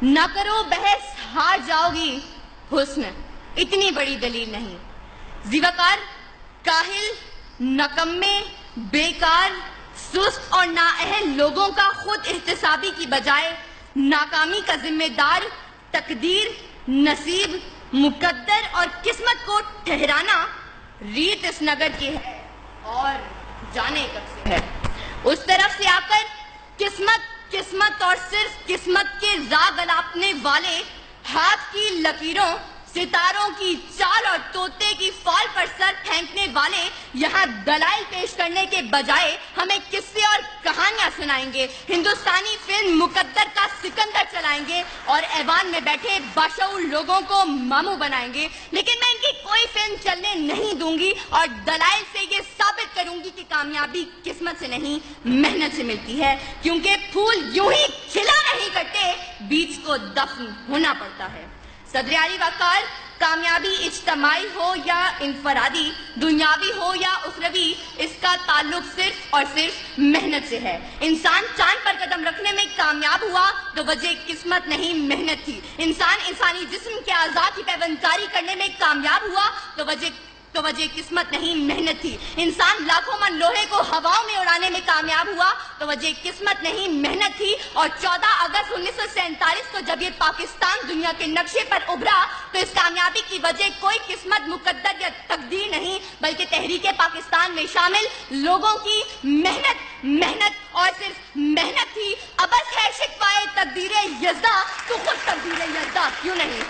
न करो बहस, हार जाओगी, हुस्न इतनी बड़ी दलील नहीं। जीवाकार, काहिल, नकम्मे, बेकार, सुस्त और नाअहल लोगों का खुद एहतसाबी की बजाय नाकामी का जिम्मेदार तकदीर, नसीब, मुकद्दर और किस्मत को ठहराना रीत इस नगर की है और जाने कब से है। उस तरफ से आकर किस्मत और सिर्फ किस्मत के राग अलापने वाले हाथ की लकीरों, सितारों की चाल और तोते की फाल पर सर फेंकने वाले यहाँ दलाइल पेश करने के बजाय हमें किस्से और कहानियां सुनाएंगे, हिंदुस्तानी फिल्म मुकद्दर का सिकंदर चलाएंगे और ऐवान में बैठे बाशऊर लोगों को मामू बनाएंगे। लेकिन मैं इनकी कोई फिल्म चलने नहीं दूंगी और दलाइल से ये साबित करूंगी कि कामयाबी किस्मत से नहीं, मेहनत से मिलती है, क्योंकि फूल यूं ही खिला नहीं करते, बीज को दफन होना पड़ता है। सदर आली वकार, कामयाबी इज्तमाई हो या इनफरादी, दुनियावी हो या उखरवी, इसका ताल्लुक सिर्फ और सिर्फ मेहनत से है। इंसान चांद पर कदम रखने में कामयाब हुआ तो वजह किस्मत नहीं, मेहनत थी। इंसान इंसानी जिस्म के आज़ाद की पैबंदकारी करने में कामयाब हुआ तो वजह किस्मत नहीं, मेहनत थी। इंसान लाखों मन लोहे को हवाओं में उड़ाने में कामयाब हुआ तो वजह किस्मत नहीं, मेहनत थी। और 14 अगस्त 1947 को जब ये पाकिस्तान दुनिया के नक्शे पर उभरा तो इस कामयाबी की वजह कोई किस्मत, मुकद्दर या तकदीर नहीं, बल्कि तहरीके पाकिस्तान में शामिल लोगों की मेहनत और सिर्फ मेहनत थी। अबस है शिकवाए तकदीरे यज़्दा, तो खुद तकदीरे यज़्दा क्यों नहीं।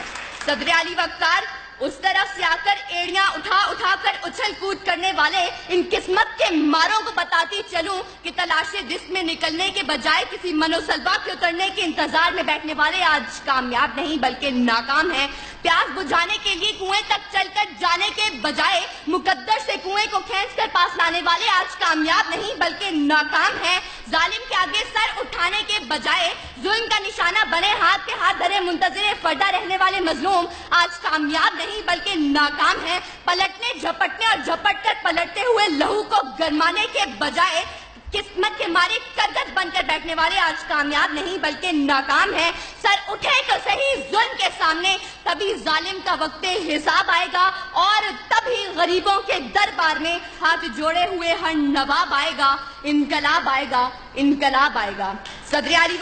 सदर आली वकार, उस तरफ से आकर एड़ियां उठा कर उछल कूद करने वाले इन किस्मत के मारों को बताती चलूं कि तलाशे रिस्क में निकलने के बजाय किसी मनोसलबा के उतरने के इंतजार में बैठने वाले आज कामयाब नहीं बल्कि नाकाम हैं। प्यास बुझाने के लिए कुएं तक चलकर जाने के बजाय मुकद्दर से कुएं को खींचकर पास लाने वाले आज कामयाब नहीं बल्कि नाकाम हैं। जालिम के आगे सर उठाने के बजाय जुल्म का निशाना बने हाथ पे हाथ धरे मुंतज़िर पर्दा रहने वाले मजलूम आज कामयाब नहीं बल्कि नाकाम है। पलटने, झपटने और झपट कर पलटते हुए लहू को गरमाने के बजाय किस्मत के मारे करगस बनकर बैठने वाले आज कामयाब नहीं बल्कि नाकाम है। सर उठे तो सही जुल्म के सामने, तभी जालिम का वक्ते हिसाब आएगा और तभी गरीबों के दरबार में हाथ जोड़े हुए हर नवाब आएगा, इनकलाब आएगा, इनकलाब आएगा। सदर आली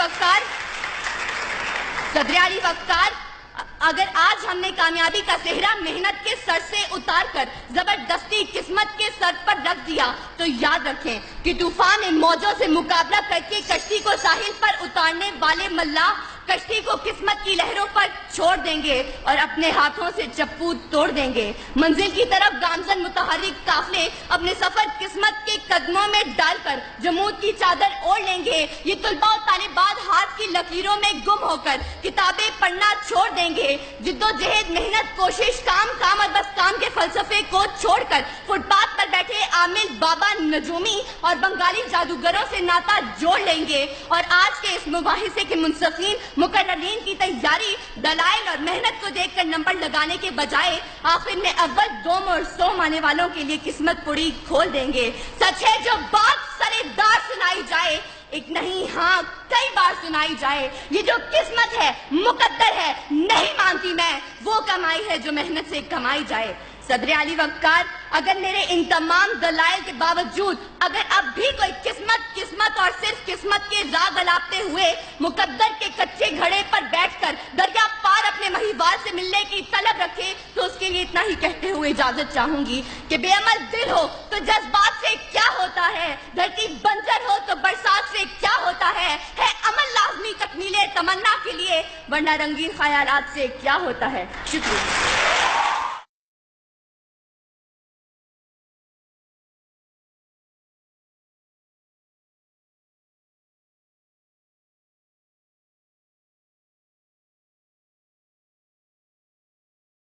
वकार, अगर आज हमने कामयाबी का सेहरा मेहनत के सर से उतार कर जबरदस्ती किस्मत के सर पर रख दिया तो याद रखें कि तूफान इन मौजों से मुकाबला करके कश्ती को साहिल पर उतारने वाले मल्लाह कश्ती को किस्मत की लहरों पर छोड़ देंगे और अपने हाथों से चप्पू तोड़ देंगे। मंजिल की तरफ गामजन मुतहर्रिक काफले अपने सफर किस्मत के कदमों में डालकर जमूद की चादर ओढ़ लेंगे। ये तुलबा और तालिबात हाथ की लकीरों में गुम होकर किताबें पढ़ना छोड़ देंगे। जिद्दोजहद, मेहनत, कोशिश, काम और बस काम के फलसफे को छोड़कर फुटपाथ पर बैठे आमिल, बाबा, नजूमी और बंगाली जादूगरों से नाता जोड़ लेंगे और आज के इस मुबाहिसे के मुंसफीन मुकर्ररीन की तैयारी दलाइल और मेहनत को देखकर नंबर लगाने के बजाय आखिर में अव्वल, दोम और सोम आने वालों के लिए किस्मत पुड़ी खोल देंगे। सच है जो बात सरेदार सुनाई जाए, एक नहीं हाँ कई बार सुनाई जाए, ये जो किस्मत है, मुकद्दर है, नहीं मानती मैं वो कमाई है जो मेहनत से कमाई जाए। सदर आली वकार, अगर मेरे इन तमाम दलाइल के बावजूद अगर अब भी कोई किस्मत और सिर्फ किस्मत के राग अलापते हुए मुकद्दर के कच्चे घड़े पर बैठकर दरिया पार अपने महिवाल से मिलने की तलब रखे तो उसके लिए इतना ही कहते हुए इजाजत चाहूंगी कि बेअमल दिल हो तो जज्बात से क्या होता है, धरती बंजर हो तो बरसात से क्या होता है अमल लाजमी तकमीले तमन्ना के लिए, वरना रंगीन ख्यालात से क्या होता है। शुक्रिया।